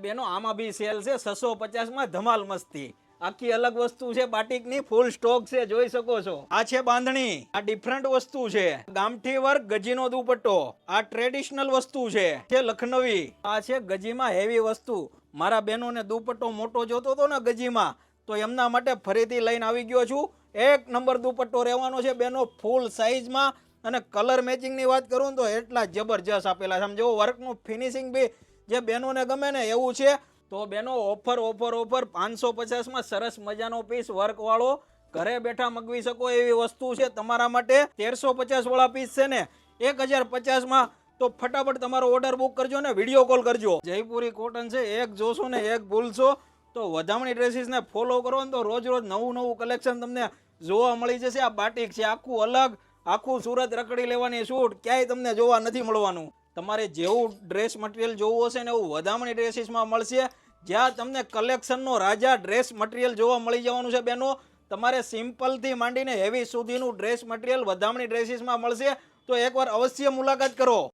બેનો આમાં બી સેલ છે 650 માં ધમાલ મસ્તી. આખી અલગ વસ્તુ છે, બાટિકની ફૂલ સ્ટોક છે, જોઈ શકો છો. આ છે બાંધણી, આ ડિફરન્ટ વસ્તુ છે. ગામઠી વર્ક ગજીનો દુપટ્ટો, આ ટ્રેડિશનલ વસ્તુ છે લખનવી. આ છે ગજીમાં હેવી વસ્તુ. મારા બહેનોને દુપટ્ટો મોટો જોતો હતો ને ગજીમાં, તો એમના માટે ફરીથી લઈને આવી ગયો છું. એક નંબર દુપટ્ટો રહેવાનો છે બેનો, ફૂલ સાઈઝમાં. અને કલર મેચિંગની વાત કરું ને તો એટલા જબરજસ્ત આપેલા છે. સમજો વર્કનું ફિનિશિંગ બી જે બહેનોને ગમે ને એવું છે. તો બેનો ઓફર 550 માં સરસ મજાનો પીસ વર્કવાળો ઘરે બેઠા મગવી શકો એવી વસ્તુ છે તમારા માટે. 1350 વાળા પીસ છે ને 1050 માં. તો ફટાફટ તમારો ઓર્ડર બુક કરજો ને વિડીયો કોલ કરજો. જયપુરી કોટન છે, એક જોશો ને એક ભૂલશો. તો વધામણી ડ્રેસીસને ફોલો કરો ને તો રોજ રોજ નવું કલેક્શન તમને જોવા મળી જશે. આ બાટિક છે, આખું અલગ, આખું સુરત રખડી લેવાની શૂટ, ક્યાંય તમને જોવા નથી મળવાનું. તમારે જેવું ડ્રેસ મટીરિયલ જોવું હશે ને એવું વધામણી ડ્રેસીસમાં મળશે, જ્યાં તમને કલેક્શનનો રાજા ડ્રેસ મટીરિયલ જોવા મળી જવાનું છે બેનો. તમારે સિમ્પલથી માંડીને હેવી સુધીનું ડ્રેસ મટીરિયલ વધામણી ડ્રેસીસમાં મળશે. તો એકવાર અવશ્ય મુલાકાત કરો.